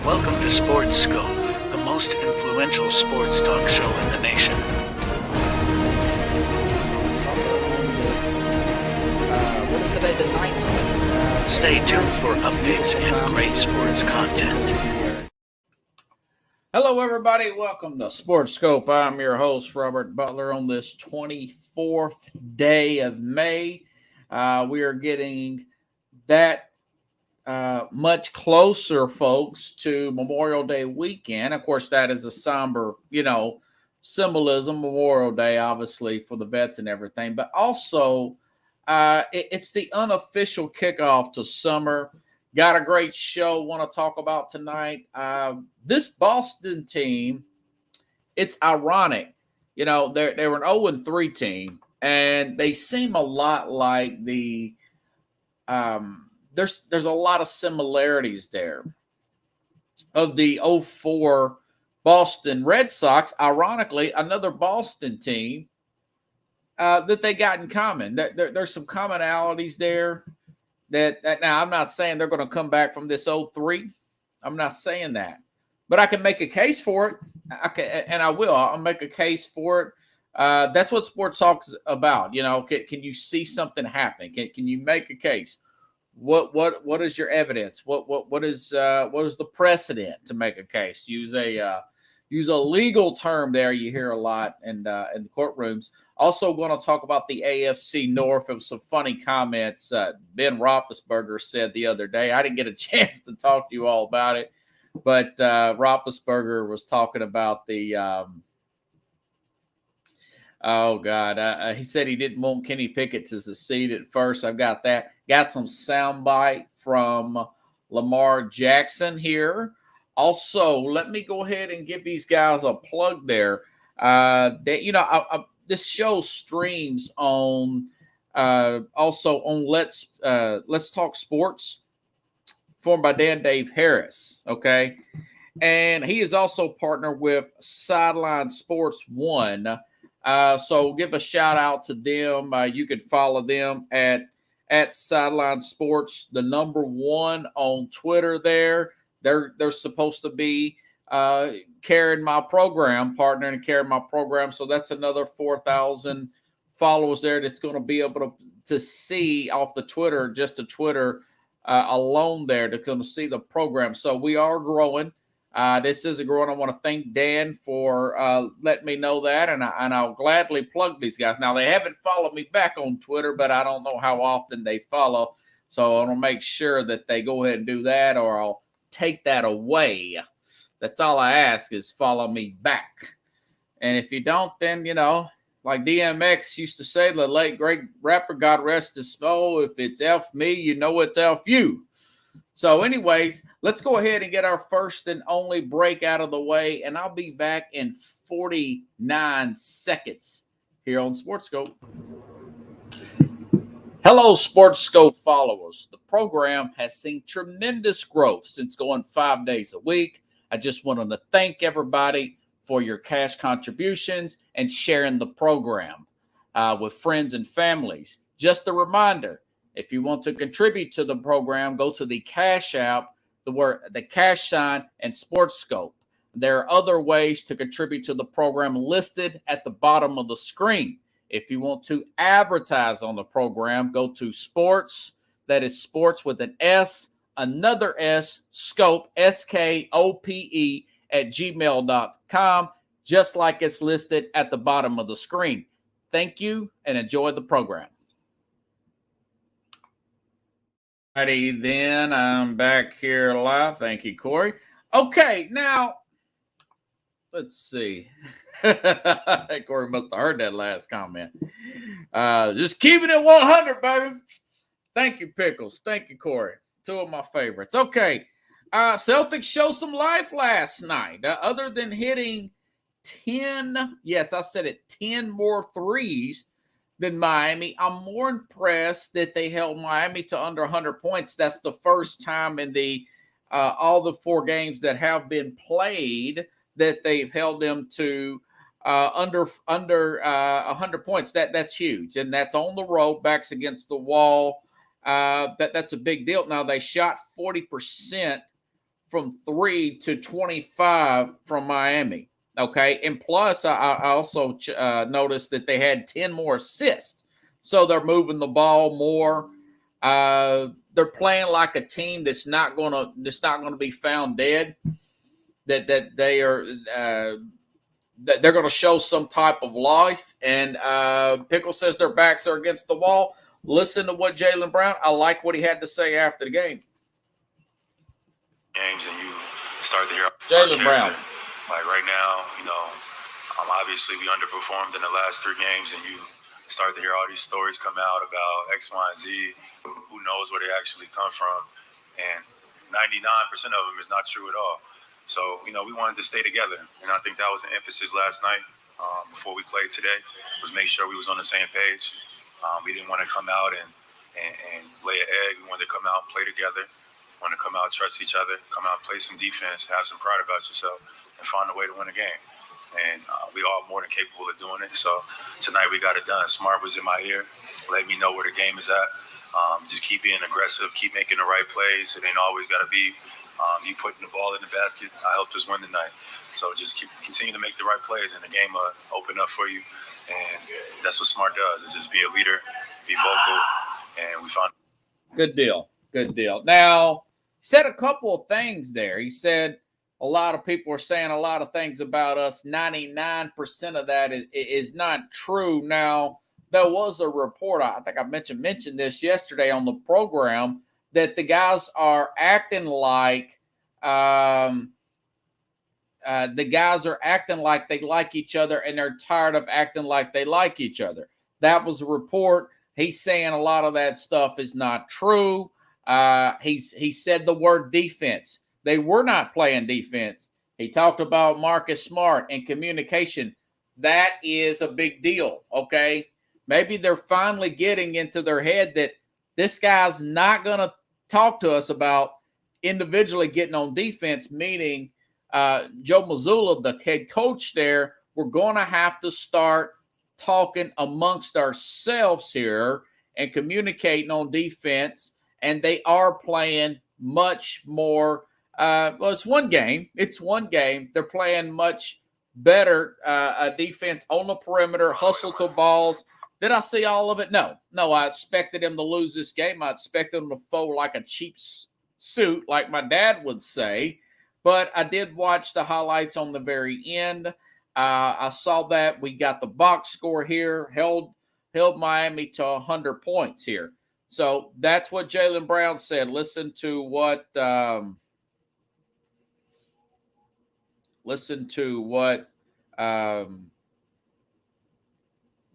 Welcome to Sports Scope, the most influential sports talk show in the nation. What is today, the 19th? Stay tuned for updates and great sports content. Hello, everybody. Welcome to Sports Scope. I'm your host, Robert Butler, on this 24th day of May. We are getting that much closer, folks, to Memorial Day weekend. Of course, that is a somber, symbolism. Memorial Day, obviously, for the vets and everything, but also it's the unofficial kickoff to summer. Got a great show want to talk about tonight. This Boston team, it's ironic. They were an 0-3 team, and they seem a lot like the there's a lot of similarities there of the 0-4 Boston Red Sox. Ironically, another Boston team that they got in common. There's some commonalities there. That now I'm not saying they're going to come back from this 0-3. I'm not saying that, but I can make a case for it. I will. I'll make a case for it. That's what sports talk's about. Can you see something happen? Can you make a case? What is your evidence? What is the precedent to make a case? Use a legal term there you hear a lot in the courtrooms. Also going to talk about the AFC North. It was some funny comments Ben Roethlisberger said the other day. I didn't get a chance to talk to you all about it, but Roethlisberger was talking about the he said he didn't want Kenny Pickett to succeed at first. I've got that. Got some soundbite from Lamar Jackson here. Also, let me go ahead and give these guys a plug there. This show streams on also on Let's Talk Sports, formed by Dan Dave Harris. Okay, and he is also partnered with Sideline Sports One. So give a shout out to them. You could follow them at Sideline Sports, the number one on Twitter. They're supposed to be carrying my program, partnering and carrying my program. So that's another 4,000 followers there that's going to be able to see off the Twitter, just the Twitter alone there, to come see the program. So we are growing. This is a growing. I want to thank Dan for letting me know that, and I'll gladly plug these guys. Now, they haven't followed me back on Twitter, but I don't know how often they follow. So I want to make sure that they go ahead and do that, or I'll take that away. That's all I ask, is follow me back. And if you don't, then, like DMX used to say, the late great rapper, God rest his soul, if it's F me, it's F you. So anyways, let's go ahead and get our first and only break out of the way, and I'll be back in 49 seconds here on Sports Scope. Hello, Sports Scope followers. The program has seen tremendous growth since going 5 days a week. I just wanted to thank everybody for your cash contributions and sharing the program with friends and families. Just a reminder, if you want to contribute to the program, go to the Cash App, the cash sign, and Sports Scope. There are other ways to contribute to the program listed at the bottom of the screen. If you want to advertise on the program, go to Sports, that is Sports with an S, another S, Scope, SKOPE, at gmail.com, just like it's listed at the bottom of the screen. Thank you, and enjoy the program. Alrighty, then I'm back here live. Thank you, Corey. Okay, now let's see. Corey must have heard that last comment. Just keeping it 100, baby. Thank you, Pickles. Thank you, Corey. Two of my favorites. Okay, Celtics showed some life last night. Other than hitting 10, yes, I said it, 10 more threes than Miami, I'm more impressed that they held Miami to under 100 points. That's the first time in the all the 4 games that have been played that they've held them to under 100 points. That's huge, and that's on the road, backs against the wall. That's a big deal. Now, they shot 40% from 3 to 25 from Miami. Okay. And plus, I also noticed that they had 10 more assists. So they're moving the ball more. They're playing like a team that's not gonna be found dead. That they are that they're going to show some type of life. And Pickle says their backs are against the wall. Listen to what Jaylen Brown. I like what he had to say after the game. Games and you start to hear Jaylen Brown. Like right now, obviously we underperformed in the last 3 games, and you start to hear all these stories come out about X, Y, and Z. Who knows where they actually come from? And 99% of them is not true at all. So, we wanted to stay together. And I think that was an emphasis last night before we played today, was make sure we was on the same page. We didn't want to come out and lay an egg. We wanted to come out and play together. We wanted to come out, trust each other, come out, play some defense, have some pride about yourself, and find a way to win a game. And we all more than capable of doing it. So tonight we got it done. Smart was in my ear, let me know where the game is at. Just keep being aggressive, keep making the right plays. It ain't always got to be you putting the ball in the basket. I helped us win tonight. So just continue to make the right plays, and the game will open up for you. And that's what Smart does, is just be a leader, be vocal, and we found. Good deal. Good deal. Now, he said a couple of things there. He said a lot of people are saying a lot of things about us. 99% of that is not true. Now, there was a report, I think I mentioned this yesterday on the program, that the guys are acting like they like each other, and they're tired of acting like they like each other. That was a report. He's saying a lot of that stuff is not true. He said the word defense. They were not playing defense. He talked about Marcus Smart and communication. That is a big deal, okay? Maybe they're finally getting into their head that this guy's not going to talk to us about individually getting on defense, meaning Joe Mazzulla, the head coach there, we're going to have to start talking amongst ourselves here and communicating on defense. And they are playing much more. It's one game. They're playing much better defense on the perimeter, hustle to balls. Did I see all of it? No. I expected him to lose this game. I expected him to fold like a cheap suit, like my dad would say. But I did watch the highlights on the very end. I saw that we got the box score here, held Miami to 100 points here. So that's what Jaylen Brown said. Listen to what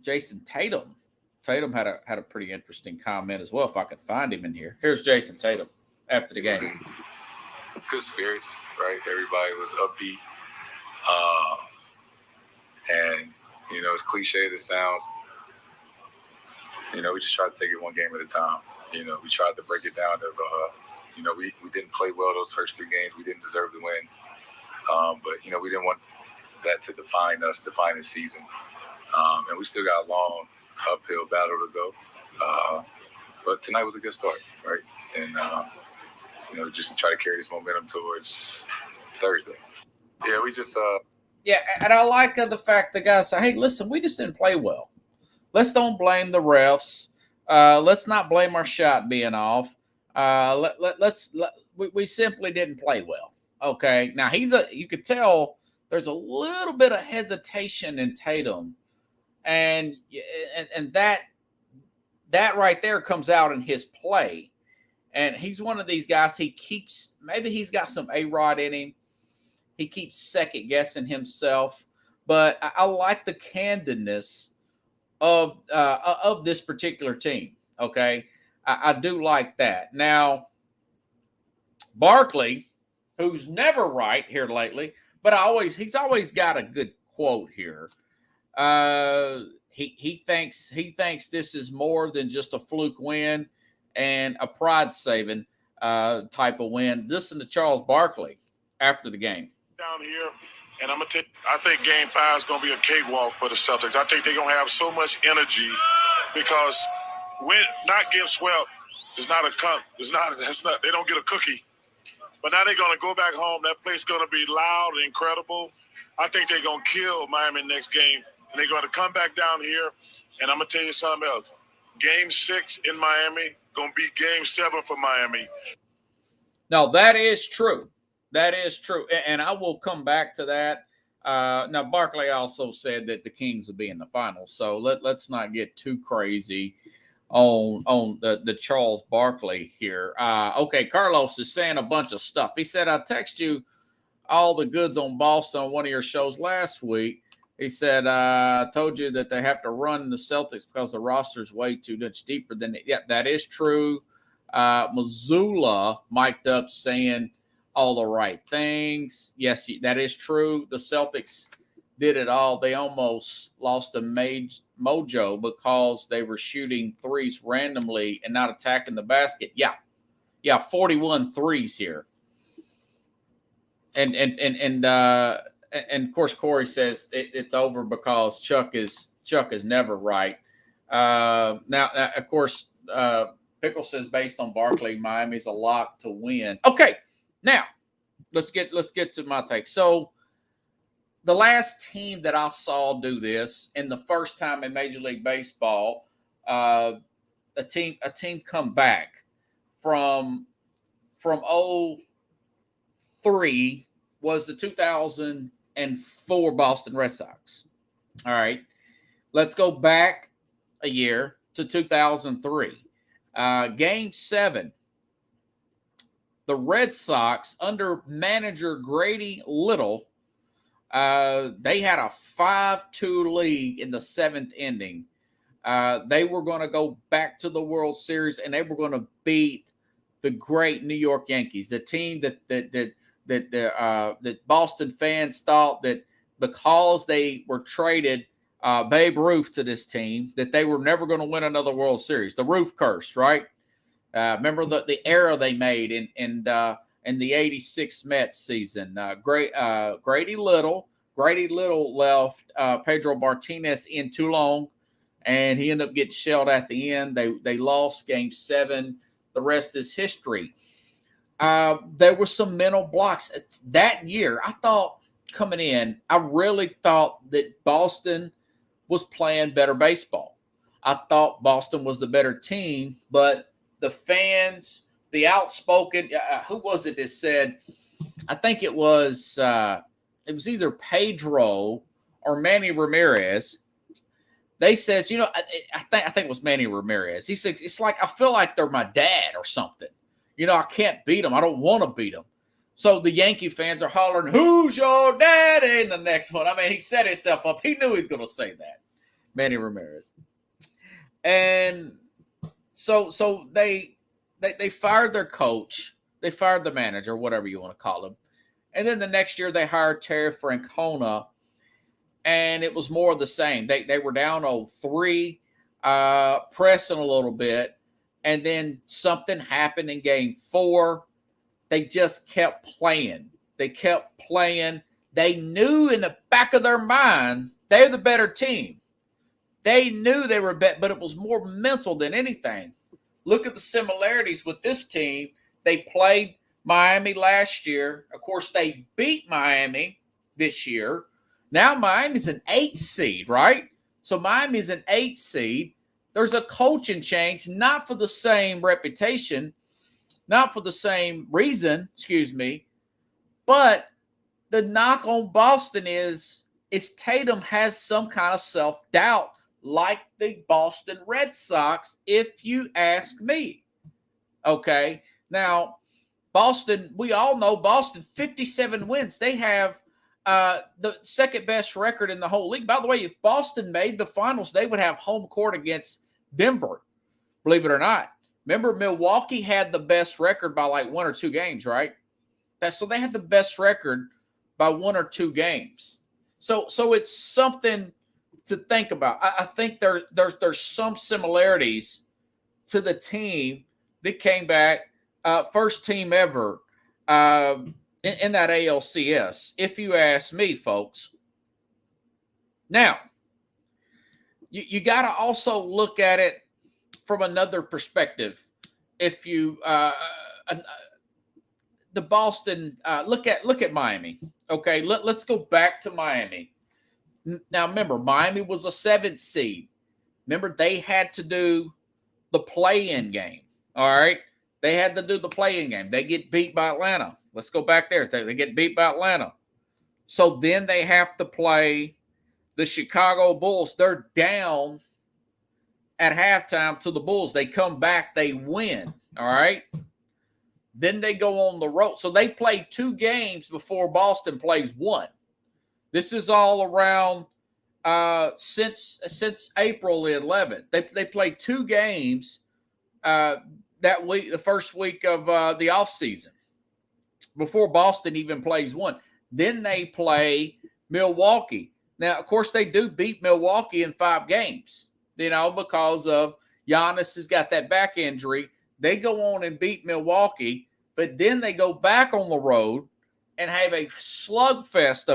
Jason Tatum. Tatum had a pretty interesting comment as well, if I could find him in here. Here's Jason Tatum after the game. Good spirits, right? Everybody was upbeat. And, as cliche as it sounds, we just tried to take it one game at a time. We tried to break it down to, we didn't play well those first 3 games. We didn't deserve to win. But, we didn't want that to define us, define the season. And we still got a long uphill battle to go. But tonight was a good start, right? And, just try to carry this momentum towards Thursday. Yeah, we just Yeah, and I like the fact the guys say, hey, listen, we just didn't play well. Let's don't blame the refs. Let's not blame our shot being off. We simply didn't play well. Okay. Now you could tell there's a little bit of hesitation in Tatum, and that right there comes out in his play. And he's one of these guys. Maybe he's got some A-Rod in him. He keeps second guessing himself, but I like the candidness of this particular team. Okay, I do like that. Now, Barkley, who's never right here lately, but he's always got a good quote here. He thinks this is more than just a fluke win and a pride-saving type of win. Listen to Charles Barkley after the game. Down here, and I think Game 5 is going to be a cakewalk for the Celtics. I think they're going to have so much energy because not getting swept is not a cup. They don't get a cookie. But now they're going to go back home. That place is going to be loud and incredible. I think they're going to kill Miami next game. And they're going to come back down here. And I'm going to tell you something else. Game 6 in Miami going to be Game 7 for Miami. No, that is true. That is true. And I will come back to that. Now, Barkley also said that the Kings will be in the finals. So let's not get too crazy on the Charles Barkley here. Okay, Carlos is saying a bunch of stuff. He said, I text you all the goods on Boston on one of your shows last week. He said, I told you that they have to run the Celtics because the roster is way too much deeper than it. Yeah, that is true. Missoula mic'd up saying all the right things. Yes, that is true. The Celtics did it all. They almost lost a mojo because they were shooting threes randomly and not attacking the basket. Yeah, 41 threes here. And of course Corey says it's over because Chuck is never right. Now of course Pickle says based on Barkley, Miami's a lock to win. Okay, now let's get to my take. So the last team that I saw do this, and the first time in Major League Baseball, a team come back from 03 was the 2004 Boston Red Sox. All right, let's go back a year to 2003. Game 7, the Red Sox under manager Grady Little, they had a 5-2 lead in the 7th inning. They were going to go back to the World Series, and they were going to beat the great New York Yankees, the team that Boston fans thought that because they were traded Babe Ruth to this team, that they were never going to win another World Series. The Ruth curse, right? Remember the error they made in the '86 Mets season. Grady Little left Pedro Martinez in too long, and he ended up getting shelled at the end. They lost Game 7. The rest is history. There were some mental blocks that year. I thought coming in, I really thought that Boston was playing better baseball. I thought Boston was the better team, but the fans, the outspoken, who was it that said, I think it was either Pedro or Manny Ramirez. They says, I think it was Manny Ramirez. He said, it's like, I feel like they're my dad or something. I can't beat them. I don't want to beat them. So the Yankee fans are hollering, who's your daddy? In the next one. I mean, he set himself up. He knew he was going to say that, Manny Ramirez. And so they fired their coach. They fired the manager, whatever you want to call him. And then the next year they hired Terry Francona, and it was more of the same. They were down 0-3, pressing a little bit, and then something happened in Game 4. They just kept playing. They kept playing. They knew in the back of their mind they're the better team. They knew they were better, but it was more mental than anything. Look at the similarities with this team. They played Miami last year. Of course, they beat Miami this year. Now Miami's an 8 seed, right? So Miami's an 8 seed. There's a coaching change, not for the same reputation, not for the same reason, but the knock on Boston is Tatum has some kind of self-doubt like the Boston Red Sox, if you ask me. Okay? Now, Boston, we all know Boston, 57 wins. They have the second best record in the whole league. By the way, if Boston made the finals, they would have home court against Denver, believe it or not. Remember, Milwaukee had the best record by like 1 or 2 games, right? So they had the best record by 1 or 2 games. So it's something to think about. I think there's some similarities to the team that came back, first team ever in that ALCS, if you ask me, folks. Now, you got to also look at it from another perspective. If you the Boston. Look at Miami. Okay, let's go back to Miami. Now remember, Miami was a 7th seed. Remember, they had to do the play-in game. All right, they had to do the play-in game. They get beat by Atlanta. Let's go back there. They get beat by Atlanta. So then they have to play the Chicago Bulls. They're down at halftime to the Bulls. They come back, they win. All right. Then they go on the road. So they play 2 games before Boston plays 1. This is all around since April the 11th. They played 2 games that week, the first week of the offseason, before Boston even plays 1. Then they play Milwaukee. Now, of course, they do beat Milwaukee in 5 games, because of Giannis has got that back injury. They go on and beat Milwaukee, but then they go back on the road and have a slugfest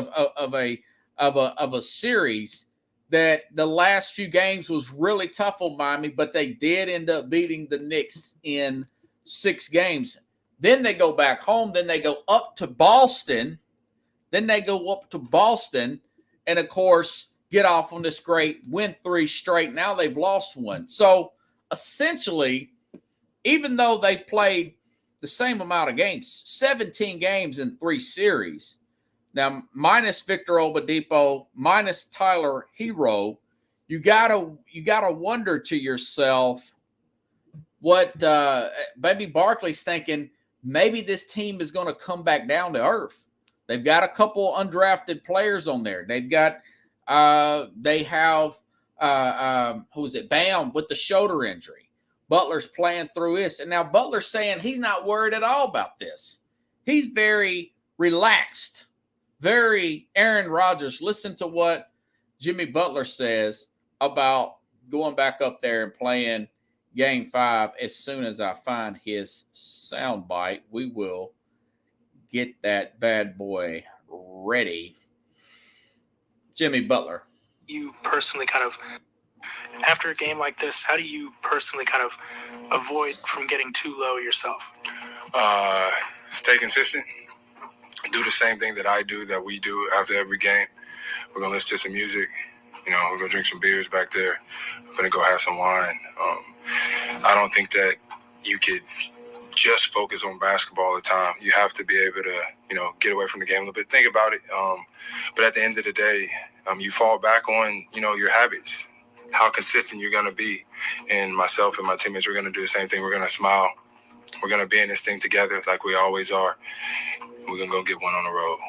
of a series that the last few games was really tough on Miami, but they did end up beating the Knicks in 6 games. Then they go back home. Then they go up to Boston. And, of course, get off on this great win 3 straight. Now they've lost 1. So, essentially, even though they've played the same amount of games, 17 games in 3 series, now minus Victor Oladipo, minus Tyler Hero, you gotta wonder to yourself what maybe Barkley's thinking. Maybe this team is going to come back down to earth. They've got a couple undrafted players on there. They've got they have who is it? Bam with the shoulder injury. Butler's playing through this, and now Butler's saying he's not worried at all about this. He's very relaxed, very Aaron Rodgers. Listen to what Jimmy Butler says about going back up there and playing Game 5. As soon as I find his soundbite, we will get that bad boy ready. Jimmy Butler. You personally kind of, after a game like this, how do you personally kind of avoid from getting too low yourself? Stay consistent. Do the same thing that I do, that we do after every game. We're going to listen to some music. We're going to drink some beers back there. We're going to go have some wine. I don't think that you could just focus on basketball all the time. You have to be able to, get away from the game a little bit. Think about it. But at the end of the day, you fall back on, your habits, how consistent you're going to be. And myself and my teammates, we're going to do the same thing. We're going to smile. We're going to be in this thing together like we always are. We're going to go get one on the road.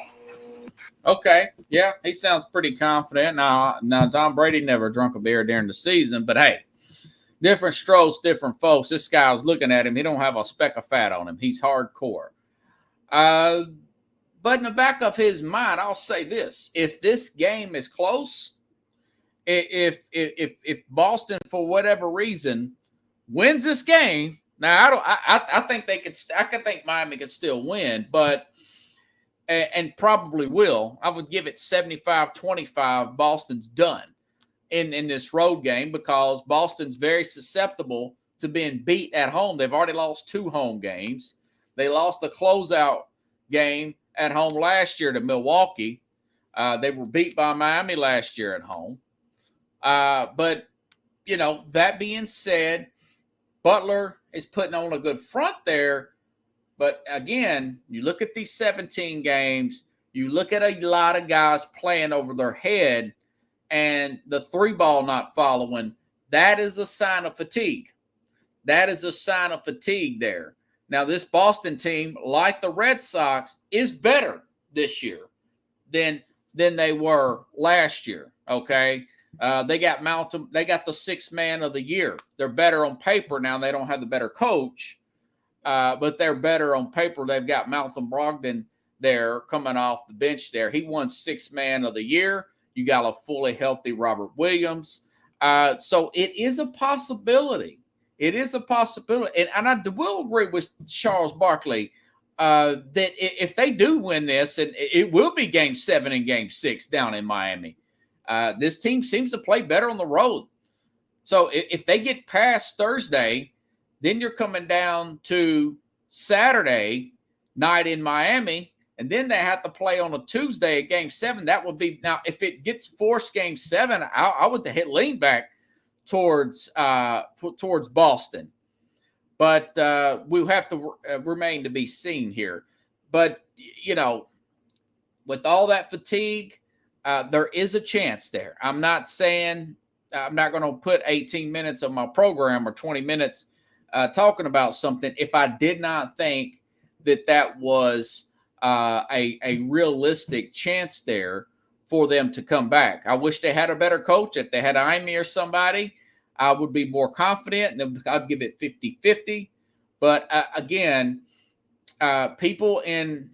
Okay. Yeah, he sounds pretty confident. Now, Tom Brady never drunk a beer during the season, but hey, different strokes, different folks. This guy was looking at him. He don't have a speck of fat on him. He's hardcore. But in the back of his mind, I'll say this: if this game is close, if Boston for whatever reason wins this game, now I think they could. I think Miami could still win, but and probably will. I would give it 75-25. Boston's done in this road game because Boston's very susceptible to being beat at home. They've already lost 2 home games. They lost a closeout game at home last year to Milwaukee. They were beat by Miami last year at home. But, that being said, Butler is putting on a good front there. But, again, you look at these 17 games, you look at a lot of guys playing over their head, and the 3-ball not following, that is a sign of fatigue. That is a sign of fatigue there. Now, this Boston team, like the Red Sox, is better this year than they were last year, okay? They got Mountain. They got the 6th man of the year. They're better on paper now. They don't have the better coach, but they're better on paper. They've got Malcolm Brogdon there coming off the bench there. He won 6th man of the year. You got a fully healthy Robert Williams. So it is a possibility. It is a possibility. And I will agree with Charles Barkley that if they do win this, and it will be Game 7 and Game 6 down in Miami, this team seems to play better on the road. So if they get past Thursday, then you're coming down to Saturday. night in Miami, and then they have to play on a Tuesday at Game 7. That would be, now if it gets forced Game 7, I would lean back towards Boston, but we'll have to remain to be seen here. But with all that fatigue, there is a chance there. I'm not saying I'm not going to put 18 minutes of my program or 20 minutes talking about something if I did not think that was a realistic chance there for them to come back. I wish they had a better coach. If they had Ime or somebody, I would be more confident, and I'd give it 50-50. But again, people in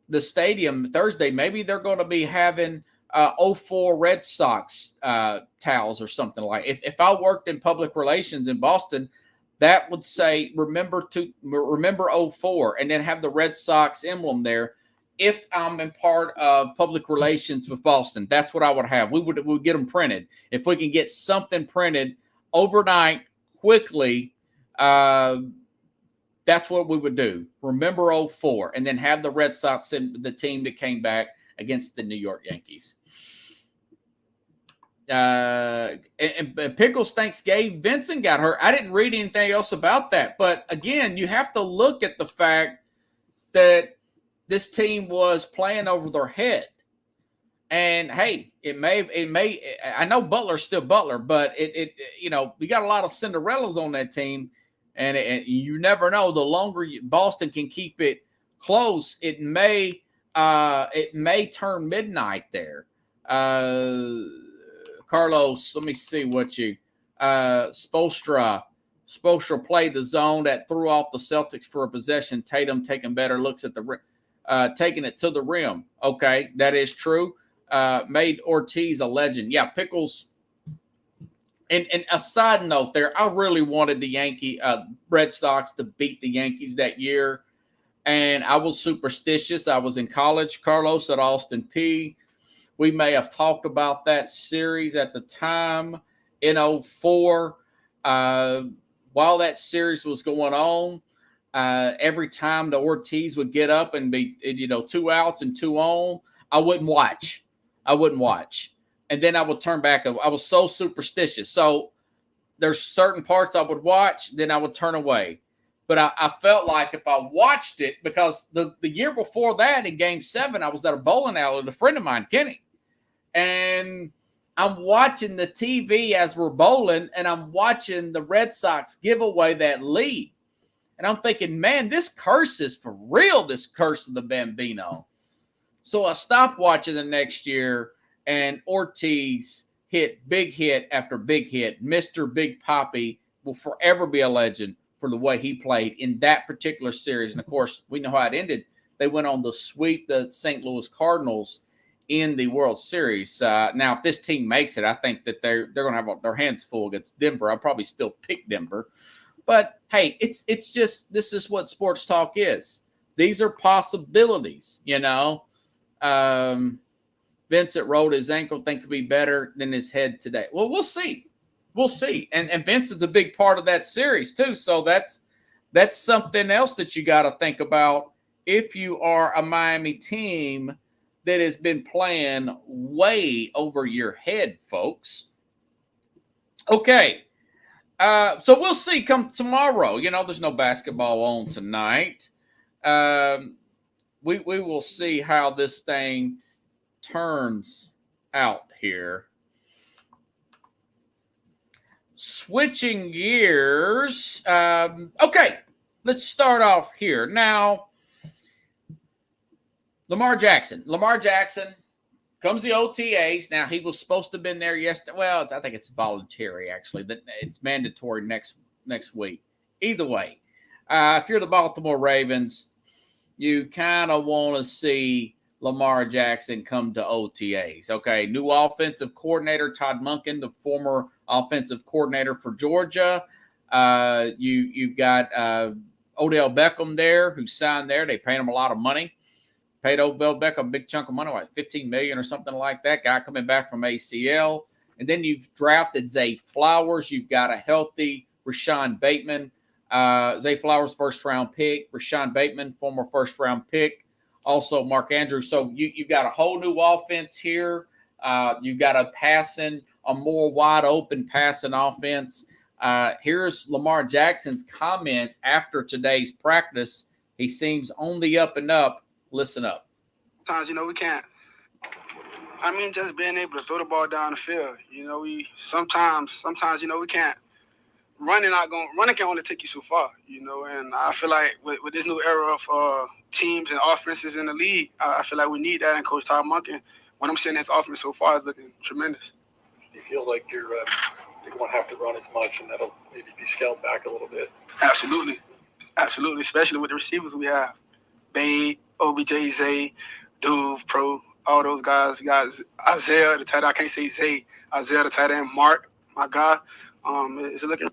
the stadium Thursday, maybe they're going to be having 04 Red Sox towels or something like. If I worked in public relations in Boston, that would say remember 04, and then have the Red Sox emblem there. If I'm in part of public relations with Boston, that's what I would have. We would get them printed. If we can get something printed overnight quickly, that's what we would do. Remember 04, and then have the Red Sox, the team that came back against the New York Yankees. And Pickles thinks Gabe Vincent got hurt. I didn't read anything else about that. But again, you have to look at the fact that this team was playing over their head. And hey, it may. I know Butler's still Butler, but we got a lot of Cinderellas on that team, and you never know. The longer Boston can keep it close, it may turn midnight there. Carlos, let me see what you Spoelstra played the zone that threw off the Celtics for a possession. Tatum taking better looks at the taking it to the rim. Okay, that is true. Made Ortiz a legend. Yeah, Pickles. And a side note there, I really wanted the Red Sox to beat the Yankees that year. And I was superstitious. I was in college, Carlos, at Austin P. We may have talked about that series at the time in 04. While that series was going on, every time the Ortiz would get up and be, 2 outs and 2 on, I wouldn't watch. And then I would turn back. I was so superstitious. So there's certain parts I would watch, then I would turn away. But I felt like if I watched it, because the year before that in Game 7, I was at a bowling alley with a friend of mine, Kenny. And I'm watching the TV as we're bowling, and I'm watching the Red Sox give away that lead. And I'm thinking, man, this curse is for real, this curse of the Bambino. So I stopped watching the next year, and Ortiz hit big hit after big hit. Mr. Big Papi will forever be a legend for the way he played in that particular series. And, of course, we know how it ended. They went on to sweep the St. Louis Cardinals in the World Series. Now, if this team makes it, I think that they're going to have their hands full against Denver. I'll probably still pick Denver. But, hey, it's just this is what sports talk is. These are possibilities, Vincent rolled his ankle, think could be better than his head today. Well, we'll see. We'll see. And Vincent's a big part of that series, too. So that's something else that you got to think about if you are a Miami team that has been playing way over your head, folks. Okay. So we'll see come tomorrow. There's no basketball on tonight. We will see how this thing turns out here. Switching gears. Okay, let's start off here. Now, Lamar Jackson comes the OTAs. Now, he was supposed to have been there yesterday. Well, I think it's voluntary, actually. It's mandatory next week. Either way, if you're the Baltimore Ravens, you kind of want to see Lamar Jackson come to OTAs. Okay, new offensive coordinator, Todd Monken, the former offensive coordinator for Georgia. You've got Odell Beckham there, who signed there. They paid him a lot of money. Paid Odell Beckham a big chunk of money, like $15 million or something like that. Guy coming back from ACL. And then you've drafted Zay Flowers. You've got a healthy Rashawn Bateman. Zay Flowers, first-round pick. Rashawn Bateman, former first-round pick. Also, Mark Andrews. So you've got a whole new offense here. You've got a more wide-open passing offense. Here's Lamar Jackson's comments after today's practice. He seems on the up and up. Listen up. Sometimes, we can't. Just being able to throw the ball down the field. We sometimes, we can't. Running can only take you so far, and I feel like with this new era of teams and offenses in the league, I feel like we need that. And Coach Todd Monken, when I'm seeing his offense so far, is looking tremendous. Do you feel like you won't have to run as much, and that'll maybe be scaled back a little bit? Absolutely, especially with the receivers we have. Bay, OBJ, Zay, Duve, Pro, all those guys. You got Isaiah, the tight end. I can't say Zay. Isaiah, the tight end. Mark, my guy. It's looking.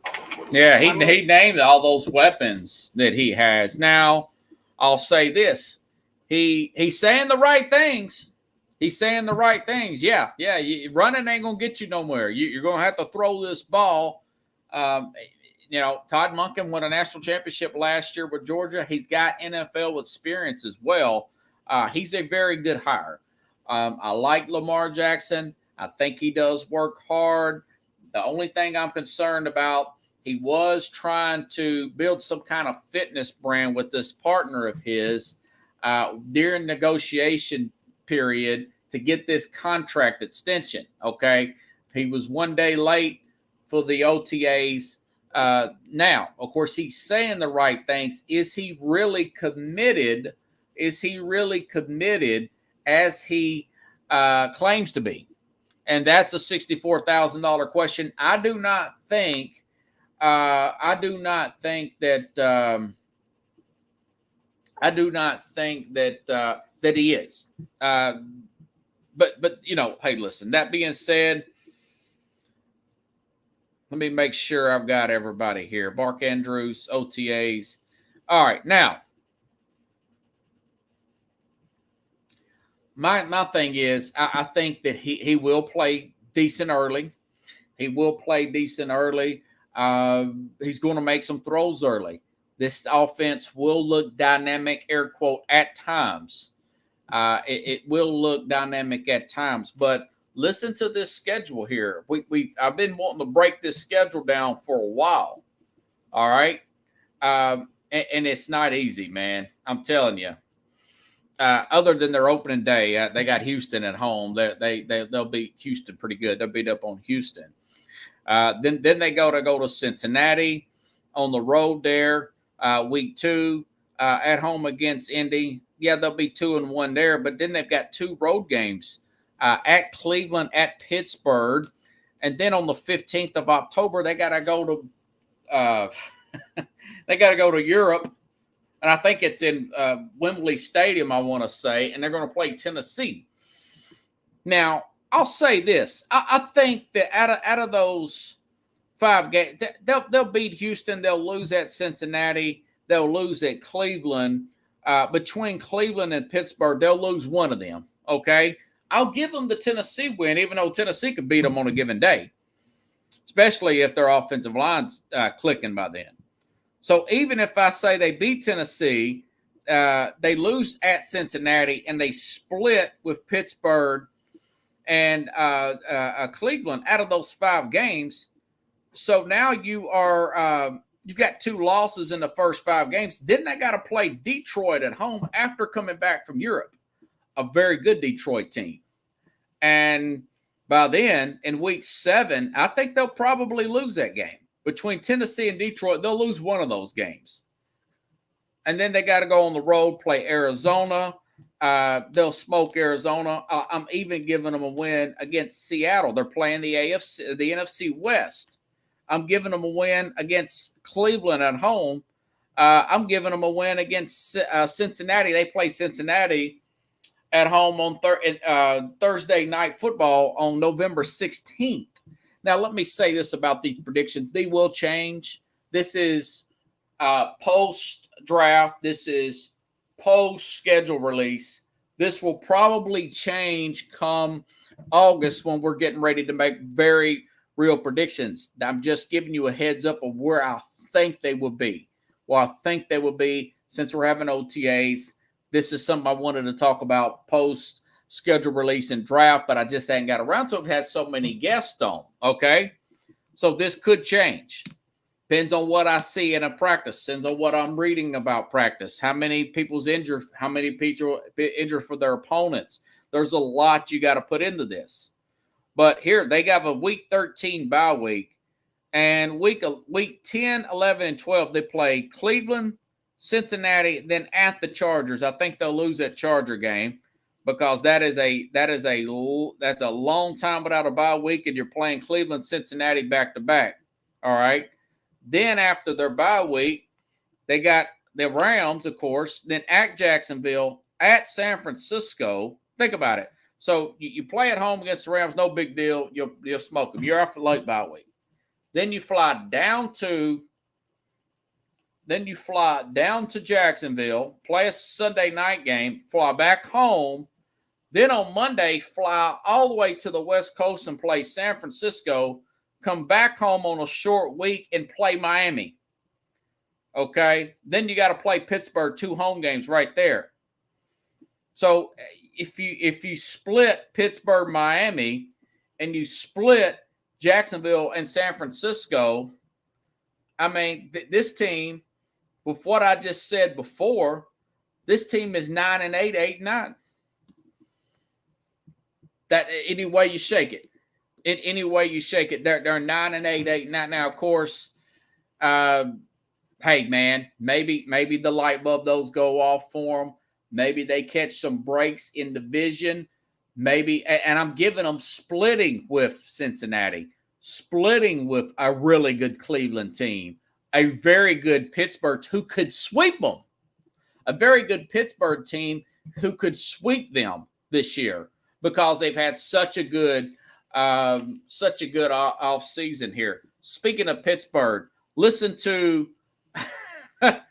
Yeah, he named all those weapons that he has. Now, I'll say this: he's saying the right things. He's saying the right things. Yeah. Running ain't gonna get you nowhere. You're gonna have to throw this ball. Todd Monken won a national championship last year with Georgia. He's got NFL experience as well. He's a very good hire. I like Lamar Jackson. I think he does work hard. The only thing I'm concerned about, he was trying to build some kind of fitness brand with this partner of his during negotiation period to get this contract extension. Okay. He was one day late for the OTAs. Now, of course, he's saying the right things. Is he really committed? As he claims to be? And that's a $64,000 question. I do not think that he is. But hey, listen. That being said, let me make sure I've got everybody here. Mark Andrews, OTAs. All right, now. My thing is, I think that he will play decent early. He's going to make some throws early. This offense will look dynamic, air quote, at times. It will look dynamic at times. But listen to this schedule here. I've been wanting to break this schedule down for a while. All right, and it's not easy, man. I'm telling you. Other than their opening day, they got Houston at home. They'll beat Houston pretty good. They'll beat up on Houston. Then they go to Cincinnati on the road there. Week 2 at home against Indy. Yeah, they'll be 2-1 there. But then they've got 2 road games at Cleveland, at Pittsburgh, and then on the 15th of October they got to go to Europe. And I think it's in Wembley Stadium, I want to say, and they're going to play Tennessee. Now, I'll say this. I think that out of those 5 games, they'll beat Houston. They'll lose at Cincinnati. They'll lose at Cleveland. Between Cleveland and Pittsburgh, they'll lose one of them, okay? I'll give them the Tennessee win, even though Tennessee could beat them on a given day, especially if their offensive line's clicking by then. So even if I say they beat Tennessee, they lose at Cincinnati, and they split with Pittsburgh and Cleveland out of those 5 games. So now you've got 2 losses in the first 5 games. Then they got to play Detroit at home after coming back from Europe, a very good Detroit team. And by then, in week 7, I think they'll probably lose that game. Between Tennessee and Detroit, they'll lose one of those games. And then they got to go on the road, play Arizona. They'll smoke Arizona. I'm even giving them a win against Seattle. They're playing the NFC West. I'm giving them a win against Cleveland at home. I'm giving them a win against Cincinnati. They play Cincinnati at home on Thursday Night Football on November 16th. Now, let me say this about these predictions. They will change. This is post-draft. This is post-schedule release. This will probably change come August when we're getting ready to make very real predictions. I'm just giving you a heads up of where I think they will be. where I think they will be since we're having OTAs. This is something I wanted to talk about post schedule release and draft, but I just hadn't got around to it. I've had so many guests on. Okay. So this could change. Depends on what I see in a practice. Depends on what I'm reading about practice. How many people's injured? How many people injured for their opponents? There's a lot you got to put into this. But here they got a week 13 bye week, and week 10, 11, and 12 they play Cleveland, Cincinnati, then at the Chargers. I think they'll lose that Charger game because that's a long time without a bye week, and you're playing Cleveland, Cincinnati back to back. All right. Then after their bye week, they got the Rams, of course, then at Jacksonville, at San Francisco. Think about it. So you play at home against the Rams, no big deal. You'll smoke them. You're off the late bye week. Then you fly down to Jacksonville, play a Sunday night game, fly back home. Then on Monday, fly all the way to the West Coast and play San Francisco. Come back home on a short week and play Miami. Okay? Then you got to play Pittsburgh, 2 home games right there. So if you split Pittsburgh, Miami, and you split Jacksonville and San Francisco, I mean, this team, with what I just said before, this team is 9-8, 8-9. That any way you shake it. In any way you shake it, they're 9-8, 8-9. Now, of course, hey man, maybe the light bulb those go off for them. Maybe they catch some breaks in division. Maybe, and I'm giving them splitting with Cincinnati, splitting with a really good Cleveland team, a very good Pittsburgh who could sweep them, a very good Pittsburgh team who could sweep them this year because they've had such a good off season here. Speaking of Pittsburgh, listen to Ben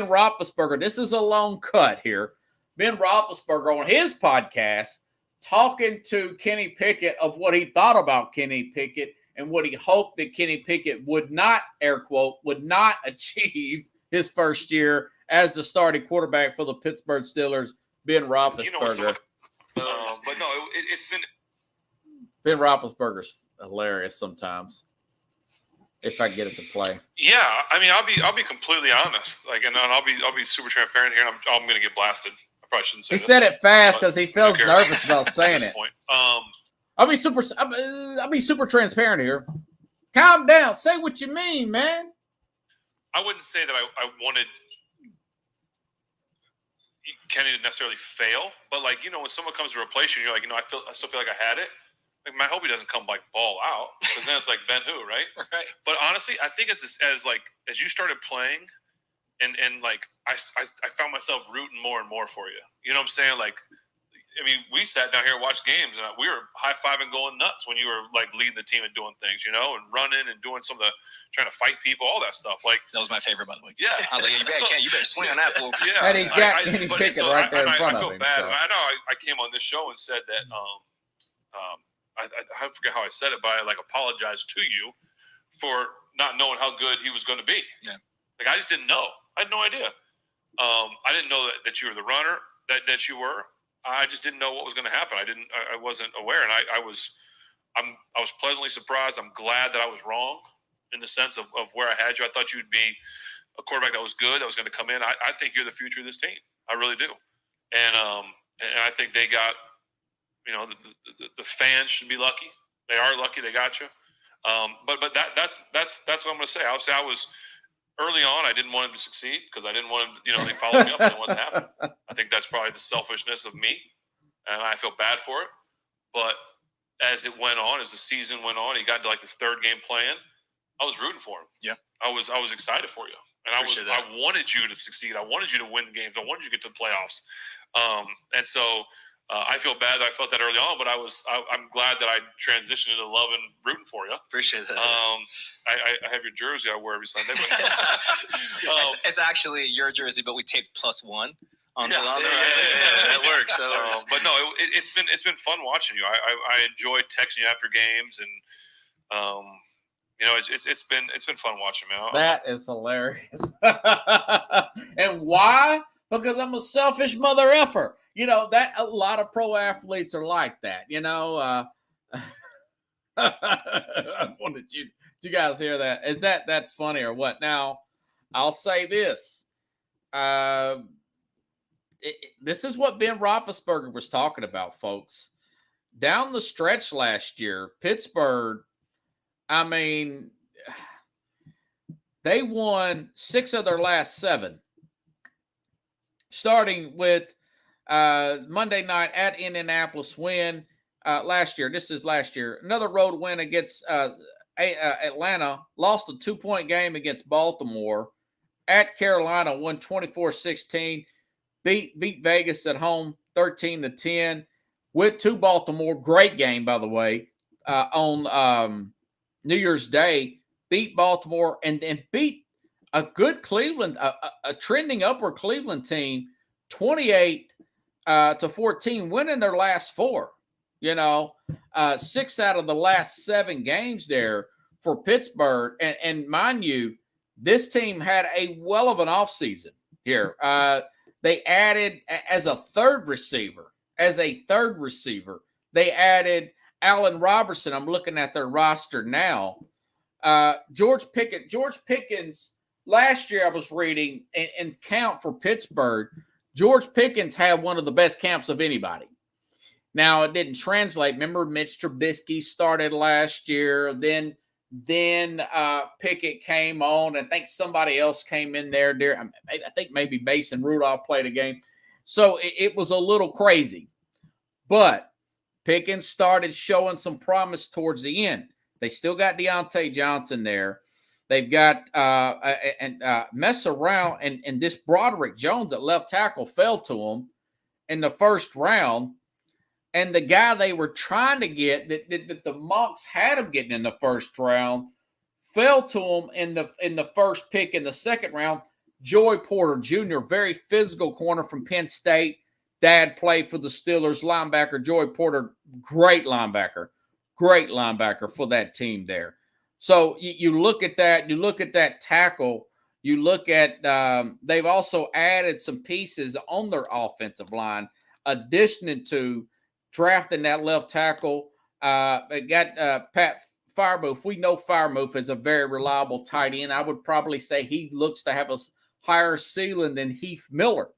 Roethlisberger. This is a long cut here. Ben Roethlisberger on his podcast talking to Kenny Pickett of what he thought about Kenny Pickett and what he hoped that Kenny Pickett would not, air quote, would not achieve his first year as the starting quarterback for the Pittsburgh Steelers. Ben Roethlisberger. But no, it's been. Ben Roethlisberger's hilarious sometimes. If I get it to play. Yeah, I mean, I'll be completely honest. Like, and I'll be super transparent here. And I'm going to get blasted. I probably shouldn't say. He said it fast because he feels nervous about saying it. Point. I'll be super transparent here. Calm down. Say what you mean, man. I wouldn't say that I wanted Kenny to necessarily fail, but like, when someone comes to replace you, you're like, I still feel like I had it. Like, I hope he doesn't come like ball out, because then it's like Ben who, right? Right. But honestly, I think as you started playing, and like I found myself rooting more and more for you. You know what I'm saying? Like, I mean, we sat down here and watched games, and we were high-fiving, going nuts when you were like leading the team and doing things, and running and doing some of the trying to fight people, all that stuff. Like, that was my favorite, by the way. Yeah, I was like, you better swing on that fool. Yeah, and he's got Kenny Pickett right there in front of him. I feel bad. So. I know I came on this show and said that I forget how I said it, but I apologized to you for not knowing how good he was going to be. Yeah, like I just didn't know. I had no idea. I didn't know that you were the runner that you were. I just didn't know what was going to happen. I wasn't aware, and I was pleasantly surprised. I'm glad that I was wrong in the sense of where I had you. I thought you'd be a quarterback that was good, that was going to come in. I think you're the future of this team. I really do. And I think they got, the fans should be lucky. They are lucky they got you. But that's what I'm going to say. I'll say I was early on. I didn't want him to succeed because I didn't want him. They followed me up. I didn't want it to happen. I think that's probably the selfishness of me, and I feel bad for it. But as it went on, as the season went on, he got to his third game playing. I was rooting for him. Yeah, I was excited for you, and I wanted you to succeed. I wanted you to win the games. I wanted you to get to the playoffs. And so I feel bad that I felt that early on, but I'm glad that I transitioned into love and rooting for you. Appreciate that. I have your jersey I wear every Sunday. But, it's actually your jersey, but we taped +1 on the it works. But no, it's been fun watching you. I enjoy texting you after games, and it's been fun watching, man. That is hilarious. And why? Because I'm a selfish mother effer. That a lot of pro athletes are like that. I wanted you guys hear that. Is that funny or what? Now, I'll say this. This is what Ben Roethlisberger was talking about, folks. Down the stretch last year, Pittsburgh, I mean, they won 6 of their last 7. Starting with Monday night at Indianapolis win last year. This is last year. Another road win against Atlanta. Lost a 2-point game against Baltimore. At Carolina, won 24-16. Beat Vegas at home 13-10. Went to Baltimore. Great game, by the way, on New Year's Day. Beat Baltimore and beat a good Cleveland, a trending upward Cleveland team, 28-14, winning their last 4. 6 out of the last 7 games there for Pittsburgh. And mind you, this team had a well of an offseason here. They added as a third receiver, they added Allen Robertson. I'm looking at their roster now. George Pickens, last year I was reading and count for Pittsburgh. George Pickens had one of the best camps of anybody. Now, it didn't translate. Remember, Mitch Trubisky started last year. Then Pickett came on. I think somebody else came in there. I think maybe Mason Rudolph played a game. So it was a little crazy. But Pickens started showing some promise towards the end. They still got Deontay Johnson there. They've got mess around, and this Broderick Jones at left tackle fell to them in the first round. And the guy they were trying to get, that the mocks had him getting in the first round, fell to him in the first pick in the second round. Joey Porter Jr., very physical corner from Penn State. Dad played for the Steelers, linebacker. Joey Porter, great linebacker for that team there. So you look at that. You look at that tackle. You look at they've also added some pieces on their offensive line, additioning to drafting that left tackle. They got Pat Freiermuth. We know Freiermuth is a very reliable tight end. I would probably say he looks to have a higher ceiling than Heath Miller.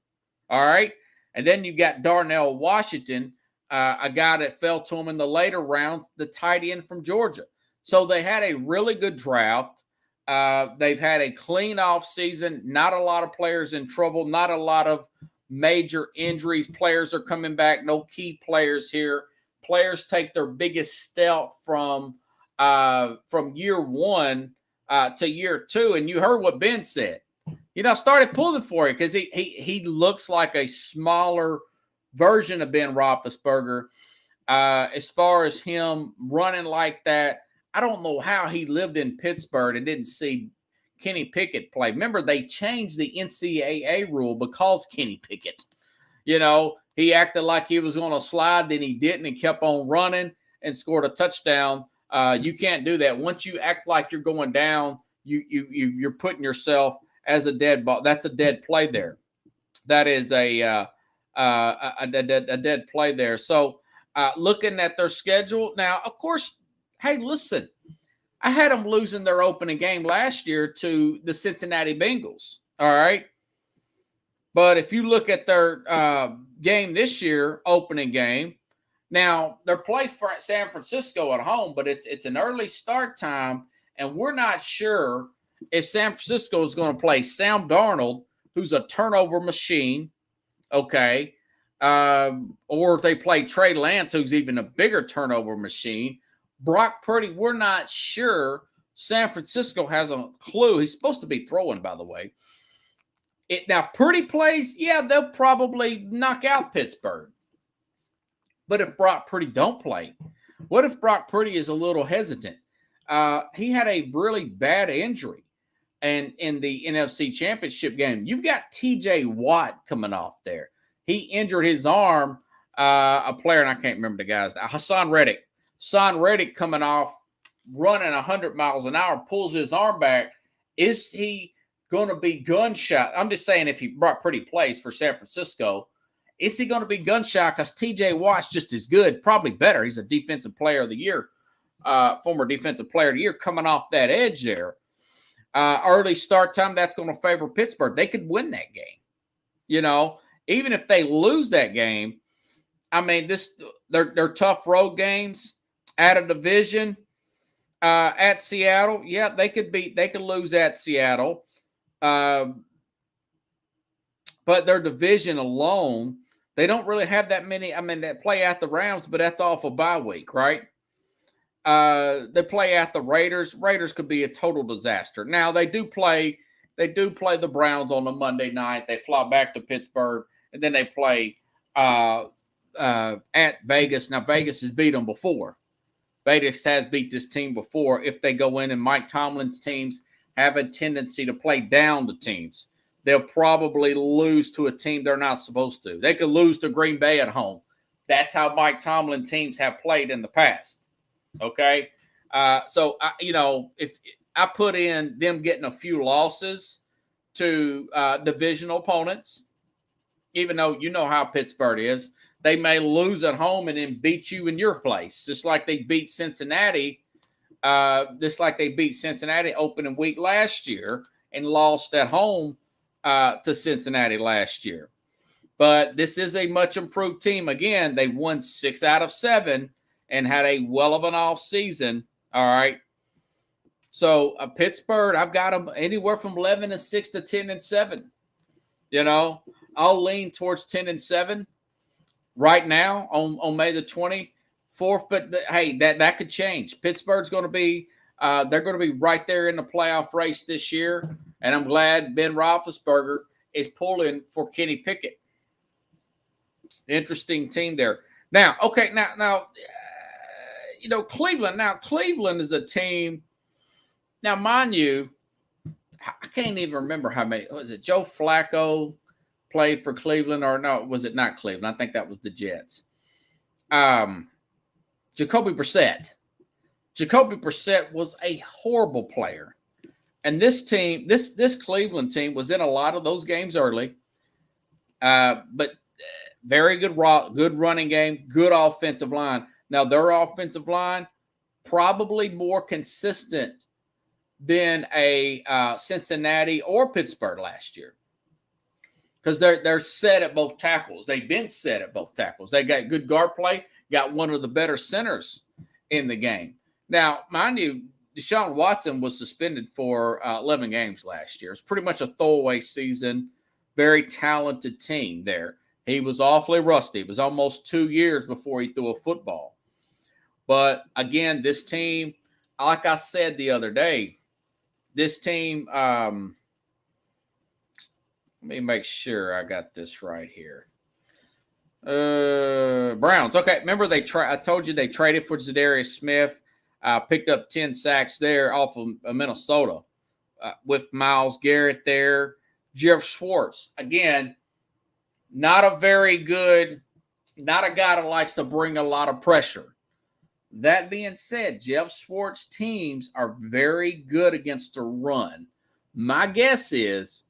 All right. And then you got Darnell Washington, a guy that fell to him in the later rounds, the tight end from Georgia. So they had a really good draft. They've had a clean off season. Not a lot of players in trouble. Not a lot of major injuries. Players are coming back. No key players here. Players take their biggest step from year 1 to year 2. And you heard what Ben said. I started pulling for it because he looks like a smaller version of Ben Roethlisberger. As far as him running like that, I don't know how he lived in Pittsburgh and didn't see Kenny Pickett play. Remember, they changed the NCAA rule because Kenny Pickett. He acted like he was going to slide, then he didn't and kept on running and scored a touchdown. You can't do that. Once you act like you're going down, you're putting yourself as a dead ball. That's a dead play there. That is a dead play there. So looking at their schedule now, of course, hey, listen, I had them losing their opening game last year to the Cincinnati Bengals. All right. But if you look at their game this year, opening game, now they're playing San Francisco at home, but it's an early start time, and we're not sure if San Francisco is going to play Sam Darnold, who's a turnover machine, okay, or if they play Trey Lance, who's even a bigger turnover machine. Brock Purdy, we're not sure. San Francisco has a clue. He's supposed to be throwing, by the way. Now, if Purdy plays, yeah, they'll probably knock out Pittsburgh. But if Brock Purdy don't play, what if Brock Purdy is a little hesitant? He had a really bad injury and in the NFC Championship game. You've got TJ Watt coming off there. He injured his arm, a player, and I can't remember the guy's name, Hassan Reddick. Hassan Reddick coming off running 100 miles an hour, pulls his arm back, is he going to be gun shy? I'm just saying, if he brought pretty plays for San Francisco, is he going to be gun shy? Because TJ Watt's just as good, probably better. He's a defensive player of the year, former defensive player of the year, coming off that edge there. Early start time, that's going to favor Pittsburgh. They could win that game. Even if they lose that game, I mean, they're tough road games at a division. At Seattle, yeah, they could lose at Seattle. But their division alone, they don't really have that many. I mean, they play at the Rams, but that's off a bye week, right? They play at the Raiders. Raiders could be a total disaster. Now they do play the Browns on a Monday night. They fly back to Pittsburgh, and then they play at Vegas. Now Vegas has beat them before. Vegas has beat this team before. If they go in, and Mike Tomlin's teams have a tendency to play down the teams, they'll probably lose to a team they're not supposed to. They could lose to Green Bay at home. That's how Mike Tomlin teams have played in the past. Okay, so if I put in them getting a few losses to divisional opponents, even though you know how Pittsburgh is. They may lose at home and then beat you in your place, just like they beat Cincinnati. Opening week last year and lost at home to Cincinnati last year. But this is a much improved team. Again, they won 6 out of 7 and had a well of an off season. All right. So Pittsburgh, I've got them anywhere from 11-6 to 10-7. I'll lean towards 10-7. Right now on May the 24th, but hey, that could change. Pittsburgh's going to be they're going to be right there in the playoff race this year, and I'm glad Ben Roethlisberger is pulling for Kenny Pickett. Interesting team there. Now, okay, now Cleveland. Now Cleveland is a team. Now, mind you, I can't even remember how many. Was it Joe Flacco played for Cleveland, or no, was it not Cleveland? I think that was the Jets. Jacoby Brissett. Jacoby Brissett was a horrible player. And this team, this Cleveland team was in a lot of those games early. But very good running game, good offensive line. Now, their offensive line, probably more consistent than a Cincinnati or Pittsburgh last year. Because they're set at both tackles. They've been set at both tackles. They got good guard play, got one of the better centers in the game. Now, mind you, Deshaun Watson was suspended for 11 games last year. It's pretty much a throwaway season. Very talented team there. He was awfully rusty. It was almost 2 years before he threw a football. But, again, this team, like I said the other day, this team let me make sure I got this right here. Browns. Okay, remember I told you they traded for Zadarius Smith. Picked up 10 sacks there off of Minnesota with Myles Garrett there. Jeff Schwartz. Again, not a guy that likes to bring a lot of pressure. That being said, Jeff Schwartz teams are very good against the run. My guess is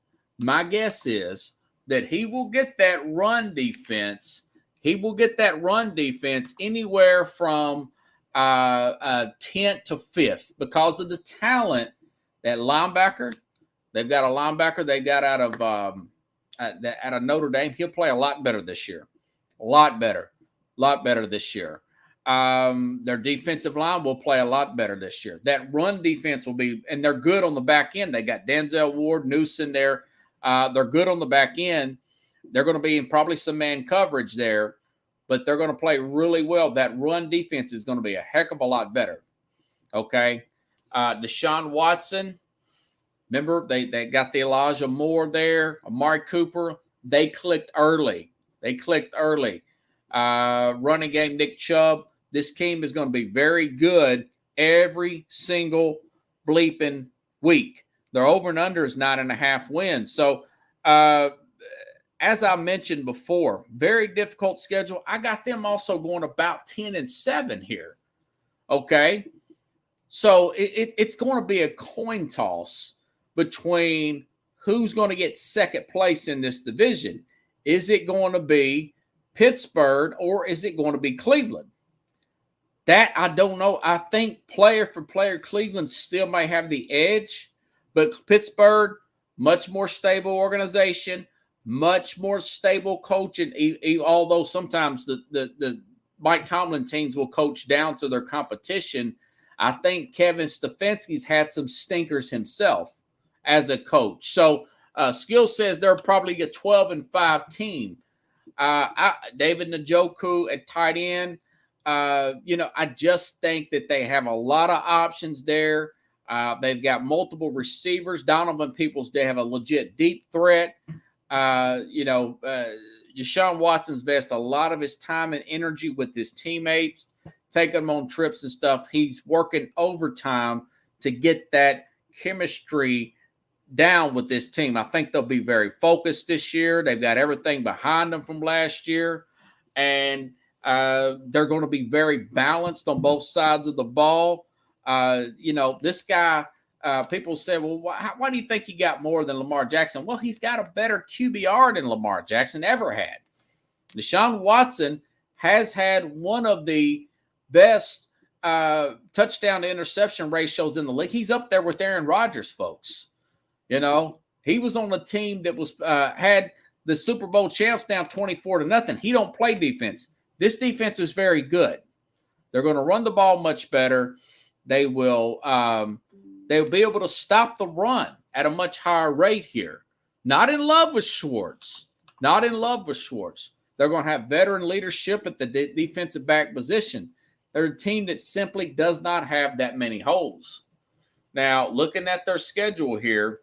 that he will get that run defense. He will get that run defense anywhere from 10th to 5th because of the talent that linebacker. They've got a linebacker they got out of Notre Dame. He'll play a lot better this year. A lot better this year. Their defensive line will play a lot better this year. That run defense will be, and they're good on the back end. They got Denzel Ward, Newsom there. They're good on the back end. They're going to be in probably some man coverage there, but they're going to play really well. That run defense is going to be a heck of a lot better. Okay. Deshaun Watson, remember they got the Elijah Moore there, Amari Cooper. They clicked early. Running game, Nick Chubb. This team is going to be very good every single bleeping week. Their over and under is 9.5 wins. So, as I mentioned before, very difficult schedule. I got them also going about 10-7 here. Okay. So it's going to be a coin toss between who's going to get second place in this division. Is it going to be Pittsburgh or is it going to be Cleveland? That I don't know. I think player for player, Cleveland still might have the edge, but Pittsburgh, much more stable organization, much more stable coaching. Although sometimes the Mike Tomlin teams will coach down to their competition, I think Kevin Stefanski's had some stinkers himself as a coach. So Skill says they're probably a 12-5 team. David Njoku at tight end. I just think that they have a lot of options there. They've got multiple receivers. Donovan Peoples, they have a legit deep threat. Deshaun Watson's invested a lot of his time and energy with his teammates, taking them on trips and stuff. He's working overtime to get that chemistry down with this team. I think they'll be very focused this year. They've got everything behind them from last year, and they're going to be very balanced on both sides of the ball. This guy, people say, well, why do you think he got more than Lamar Jackson? Well, he's got a better QBR than Lamar Jackson ever had. Deshaun Watson has had one of the best touchdown to interception ratios in the league. He's up there with Aaron Rodgers, folks. He was on a team that was had the Super Bowl champs down 24-0. He don't play defense. This defense is very good. They're going to run the ball much better. They'll be able to stop the run at a much higher rate here. Not in love with Schwartz. They're going to have veteran leadership at the defensive back position. They're a team that simply does not have that many holes. Now, looking at their schedule here,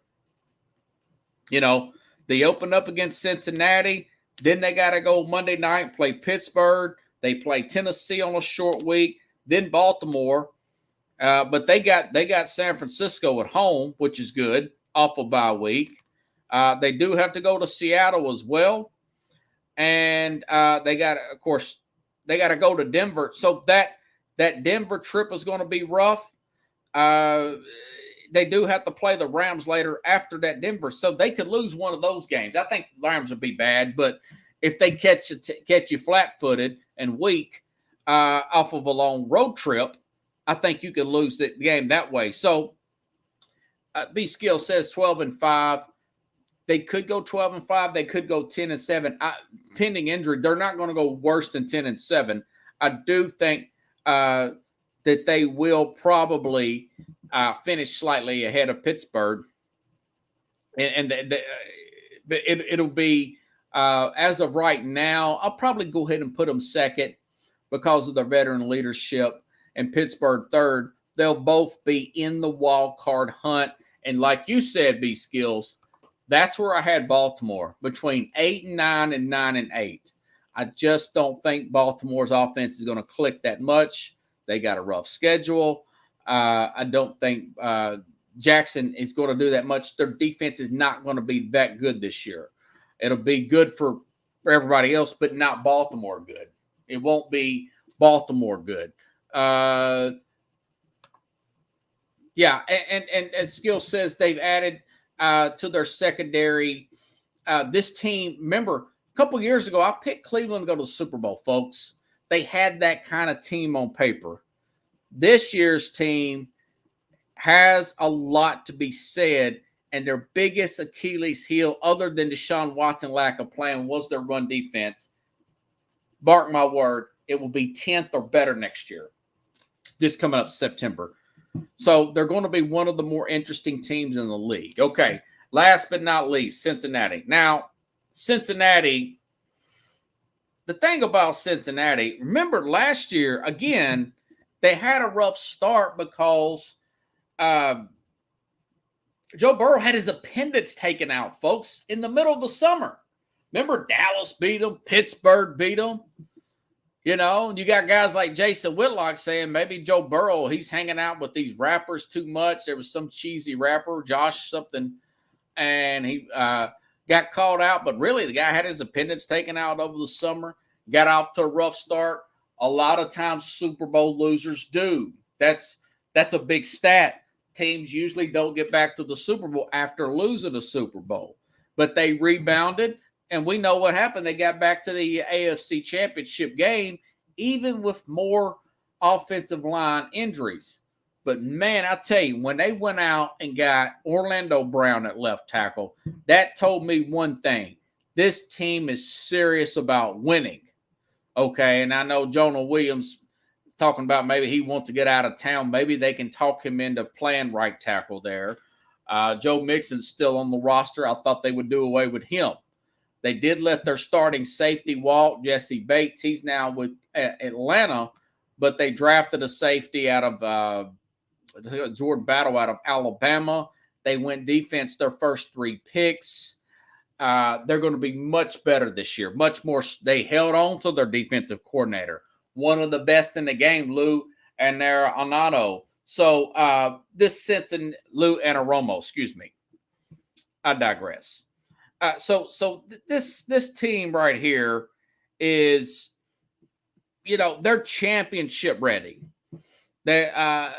they open up against Cincinnati. Then they got to go Monday night, play Pittsburgh. They play Tennessee on a short week. Then Baltimore. But they got San Francisco at home, which is good, off a bye week. They do have to go to Seattle as well. And they got to go to Denver. So that Denver trip is going to be rough. They do have to play the Rams later after that Denver. So they could lose one of those games. I think the Rams would be bad, but if they catch you flat-footed and weak off of a long road trip, I think you could lose the game that way. So B Skill says 12-5. They could go 12-5. They could go 10-7. Pending injury, they're not going to go worse than 10-7. I do think that they will probably finish slightly ahead of Pittsburgh, and it'll be as of right now. I'll probably go ahead and put them second because of their veteran leadership, and Pittsburgh third. They'll both be in the wild card hunt, and like you said, B Skills, that's where I had Baltimore between 8-9 and 9-8. I just don't think Baltimore's offense is going to click that much. They got a rough schedule. I don't think Jackson is going to do that much. Their defense is not going to be that good this year. It'll be good for everybody else, but not Baltimore good. It won't be Baltimore good. And Skill says they've added to their secondary. This team, remember, a couple years ago, I picked Cleveland to go to the Super Bowl, folks. They had that kind of team on paper. This year's team has a lot to be said, and their biggest Achilles heel, other than Deshaun Watson lack of plan, was their run defense. Mark my word, it will be 10th or better next year. This coming up September. So they're going to be one of the more interesting teams in the league. Okay, last but not least, Cincinnati. Now, Cincinnati, the thing about Cincinnati, remember last year, again, they had a rough start because Joe Burrow had his appendix taken out, folks, in the middle of the summer. Remember Dallas beat them, Pittsburgh beat them. You got guys like Jason Whitlock saying maybe Joe Burrow, he's hanging out with these rappers too much. There was some cheesy rapper, Josh something, and he got called out. But really, the guy had his appendix taken out over the summer, got off to a rough start. A lot of times Super Bowl losers do. That's That's a big stat. Teams usually don't get back to the Super Bowl after losing the Super Bowl, but they rebounded, and we know what happened. They got back to the AFC Championship game, even with more offensive line injuries. But, man, I tell you, when they went out and got Orlando Brown at left tackle, that told me one thing. This team is serious about winning, okay? And I know Jonah Williams is talking about maybe he wants to get out of town. Maybe they can talk him into playing right tackle there. Joe Mixon's still on the roster. I thought they would do away with him. They did let their starting safety walk, Jesse Bates. He's now with Atlanta, but they drafted a safety out of Jordan Battle out of Alabama. They went defense their first 3 picks. They're going to be much better this year, much more. They held on to their defensive coordinator, one of the best in the game, Lou Anarumo. So this sense in Lou Anarumo, excuse me. I digress. So this team right here is, they're championship ready. They're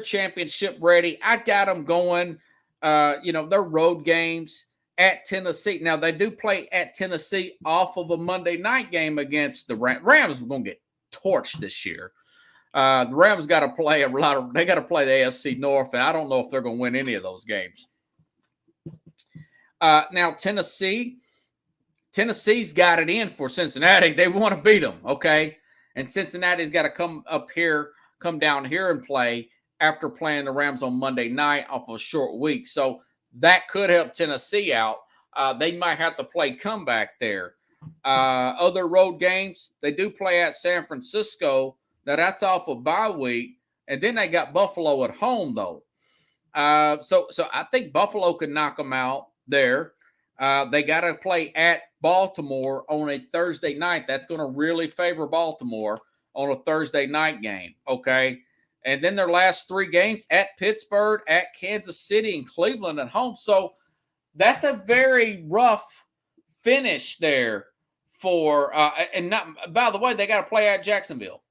championship ready. I got them going. Their road games at Tennessee. Now they do play at Tennessee off of a Monday night game against the Rams. Rams are going to get torched this year. The Rams got to play they got to play the AFC North, and I don't know if they're going to win any of those games. Now Tennessee's got it in for Cincinnati. They want to beat them, okay? And Cincinnati's got to come down here and play after playing the Rams on Monday night off a short week. So that could help Tennessee out. They might have to play comeback there. Other road games, they do play at San Francisco. Now that's off a bye week. And then they got Buffalo at home, though. So I think Buffalo could knock them out there. They got to play at Baltimore on a Thursday night. That's going to really favor Baltimore on a Thursday night game, okay? And then their last 3 games at Pittsburgh, at Kansas City, and Cleveland at home. So that's a very rough finish there for and not. By the way, they got to play at Jacksonville.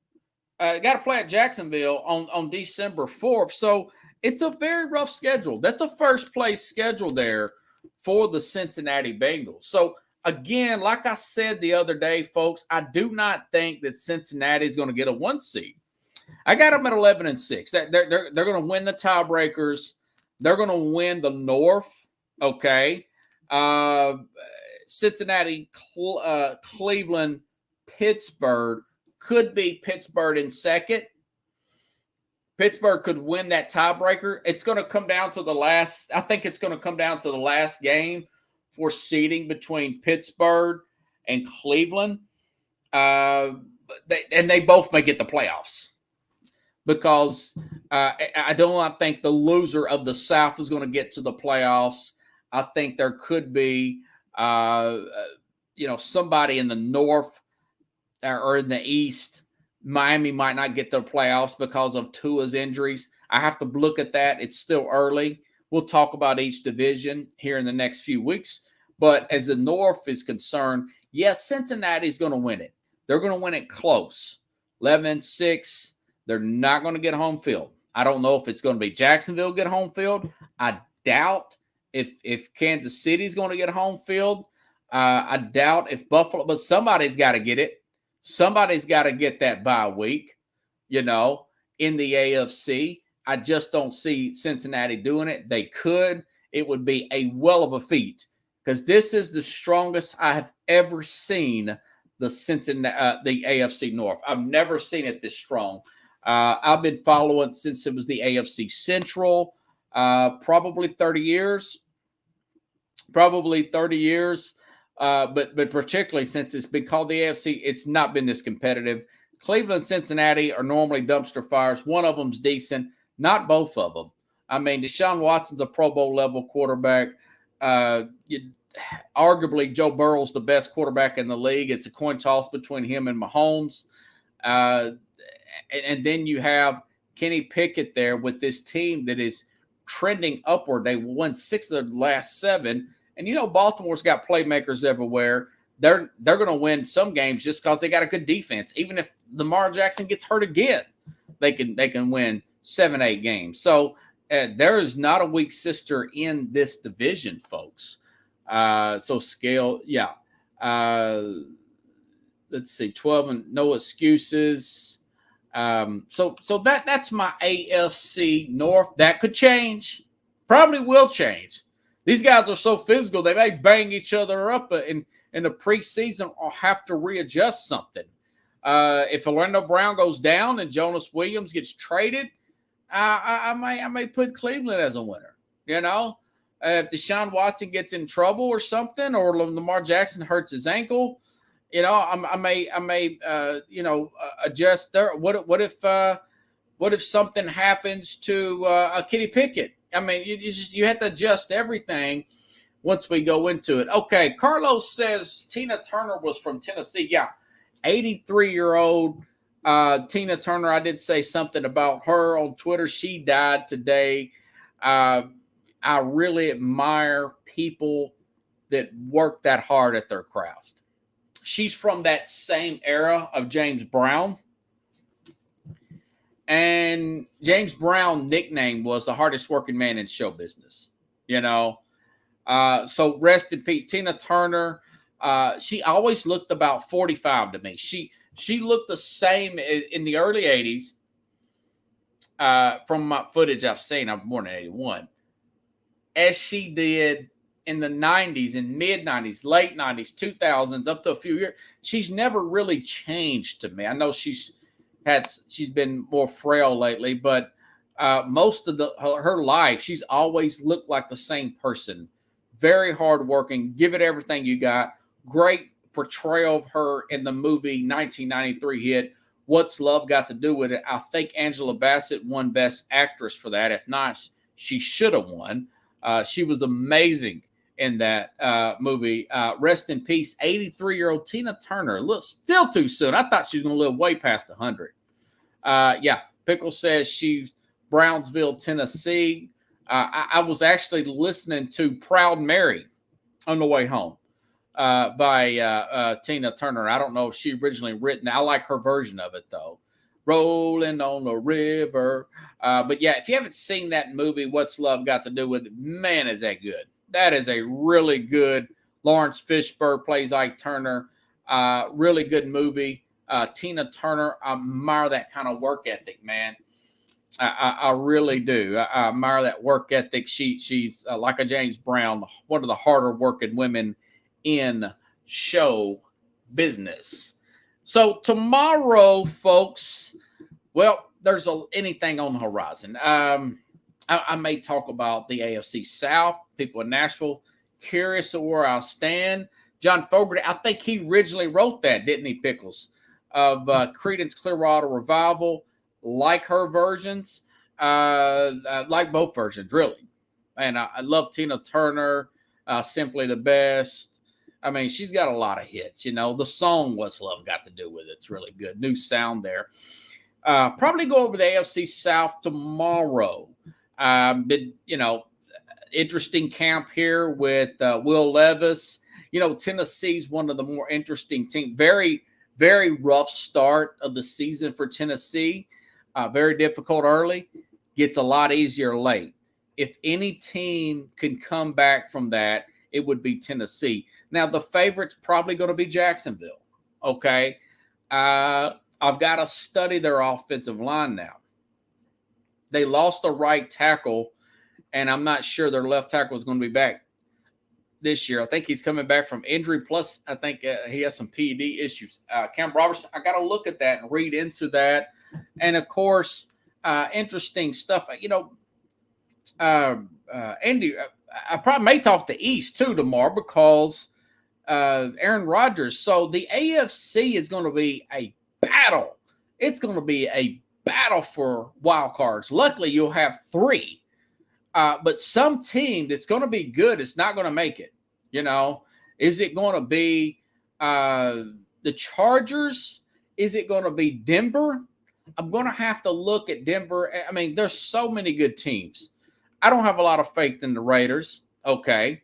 Got to play at Jacksonville on December 4th. So it's a very rough schedule. That's a first place schedule there for the Cincinnati Bengals. So again, like I said the other day, folks, I do not think that Cincinnati is going to get a 1 seed. I got them at 11-6. They're going to win the tiebreakers. They're going to win the North. Okay. Cincinnati, Cleveland, Pittsburgh. Could be Pittsburgh in second. Pittsburgh could win that tiebreaker. It's going to come down to the last. I think it's going to come down to the last game for seeding between Pittsburgh and Cleveland. They both may get the playoffs. Because I don't think the loser of the South is going to get to the playoffs. I think there could be, somebody in the North or in the East. Miami might not get the playoffs because of Tua's injuries. I have to look at that. It's still early. We'll talk about each division here in the next few weeks. But as the North is concerned, yes, Cincinnati's going to win it. They're going to win it close. 11-6. They're not going to get home field. I don't know if it's going to be Jacksonville get home field. I doubt if Kansas City's going to get home field. I doubt if Buffalo, but somebody's got to get it. Somebody's got to get that bye week, in the AFC. I just don't see Cincinnati doing it. They could. It would be a well of a feat because this is the strongest I have ever seen the AFC North. I've never seen it this strong. I've been following since it was the AFC Central, probably 30 years. But particularly since it's been called the AFC, it's not been this competitive. Cleveland, Cincinnati are normally dumpster fires. One of them's decent, not both of them. I mean, Deshaun Watson's a Pro Bowl level quarterback. Arguably, Joe Burrow's the best quarterback in the league. It's a coin toss between him and Mahomes. And then you have Kenny Pickett there with this team that is trending upward. They won 6 of their last 7. And, Baltimore's got playmakers everywhere. They're going to win some games just because they got a good defense. Even if Lamar Jackson gets hurt again, they can win 7-8 games. So there is not a weak sister in this division, folks. So scale, yeah. Let's see, 12 and no excuses. So that's my AFC North. That could change. Probably will change. These guys are so physical, they may bang each other up in the preseason or have to readjust something. If Orlando Brown goes down and Jonas Williams gets traded, I may put Cleveland as a winner. You know, if Deshaun Watson gets in trouble or something, or Lamar Jackson hurts his ankle, you know, I may adjust there. What if something happens to Kenny Pickett? I mean, you have to adjust everything once we go into it. Okay, Carlos says Tina Turner was from Tennessee. Yeah, 83-year-old Tina Turner. I did say something about her on Twitter. She died today. I really admire people that work that hard at their craft. She's from that same era of James Brown. And James Brown's nickname was the hardest working man in show business. You know, so rest in peace, Tina Turner. She always looked about 45 to me. She looked the same in the early 80s. From my footage I've seen, I'm born in 81, as she did in the 90s and mid 90s, late 90s, 2000s, up to a few years. She's never really changed to me. I know she's been more frail lately, but most of her life, she's always looked like the same person. Very hardworking, give it everything you got. Great portrayal of her in the movie 1993 hit What's Love Got to Do with It? I think Angela Bassett won Best Actress for that. If not, she should have won. She was amazing in that movie. Rest in peace, 83-year-old Tina Turner. Look, still too soon. I thought she was going to live way past 100. Yeah, Pickle says she's Brownsville, Tennessee. I was actually listening to Proud Mary on the way home by Tina Turner. I don't know if she originally written. I like her version of it, though. Rolling on the river. But yeah, if you haven't seen that movie, What's Love Got to Do with It? Man, is that good. That is a really good. Lawrence Fishburne plays Ike Turner. Really good movie. Tina Turner, I admire that kind of work ethic, man. I really do. I admire that work ethic. She's like a James Brown, one of the harder working women in show business. So tomorrow, folks, well, there's anything on the horizon. I may talk about the AFC South, people in Nashville, curious of where I stand. John Fogerty, I think he originally wrote that, didn't he, Pickles? Of Creedence Clearwater Revival, like her versions, like both versions, really. And I love Tina Turner, Simply the Best. I mean, she's got a lot of hits, you know. The song What's Love Got to Do with It? It's really good. New sound there. Probably go over the AFC South tomorrow. But, you know, interesting camp here with Will Levis. You know, Tennessee's one of the more interesting teams. Very, very rough start of the season for Tennessee. Very difficult early. Gets a lot easier late. If any team can come back from that, it would be Tennessee. Now, the favorite's probably going to be Jacksonville. Okay. I've got to study their offensive line now. They lost a right tackle, and I'm not sure their left tackle is going to be back this year. I think he's coming back from injury. Plus, I think he has some PED issues. Cam Robertson, I got to look at that and read into that. And, of course, interesting stuff. You know, Andy, I probably may talk to East, too, tomorrow because Aaron Rodgers. So the AFC is going to be a battle. It's going to be a battle for wild cards. Luckily, you'll have 3. But some team that's going to be good is not going to make it. You know, is it going to be the Chargers? Is it going to be Denver? I'm going to have to look at Denver. I mean, there's so many good teams. I don't have a lot of faith in the Raiders. Okay.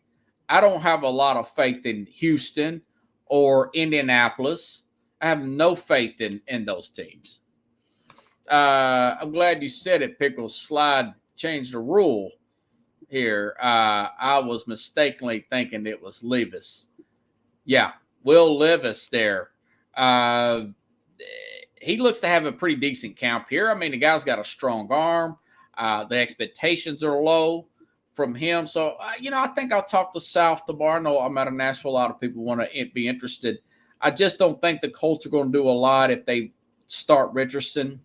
I don't have a lot of faith in Houston or Indianapolis. I have no faith in those teams. I'm glad you said it, Pickles. Slide changed the rule here. I was mistakenly thinking it was Levis. Yeah, Will Levis there. He looks to have a pretty decent camp here. I mean, the guy's got a strong arm. The expectations are low from him. So, I think I'll talk to South tomorrow. I know I'm out of Nashville. A lot of people want to be interested. I just don't think the Colts are going to do a lot if they start Richardson.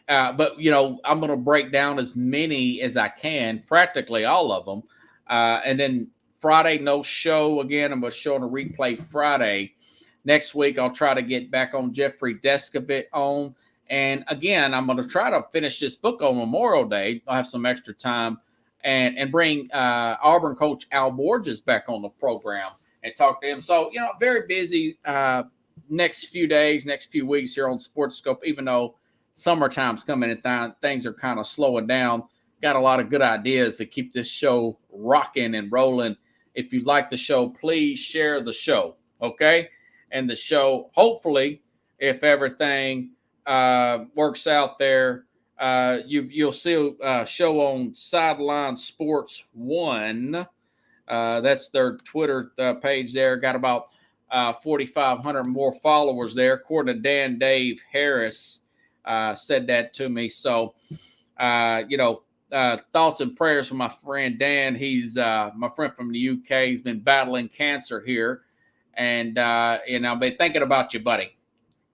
But, I'm going to break down as many as I can, practically all of them. And then Friday, no show again. I'm going to show on a replay Friday. Next week, I'll try to get back on Jeffrey Descovich on. And again, I'm going to try to finish this book on Memorial Day. I'll have some extra time and bring Auburn coach Al Borges back on the program and talk to him. So, very busy next few days, next few weeks here on Sports Scope, even though summertime's coming and things are kind of slowing down. Got a lot of good ideas to keep this show rocking and rolling. If you like the show, please share the show, okay? And the show, hopefully, if everything works out there, you'll see a show on Sideline Sports 1. That's their Twitter page there. Got about 4,500 more followers there, according to Dave Harris said that to me. So, thoughts and prayers for my friend Dan. He's my friend from the UK. He's been battling cancer here. And, I've been thinking about you, buddy.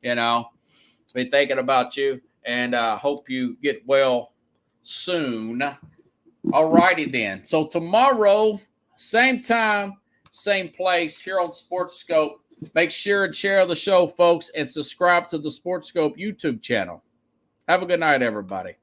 Been thinking about you, and hope you get well soon. All righty then. So tomorrow, same time, same place here on Sports Scope. Make sure and share the show, folks, and subscribe to the Sports Scope YouTube channel. Have a good night, everybody.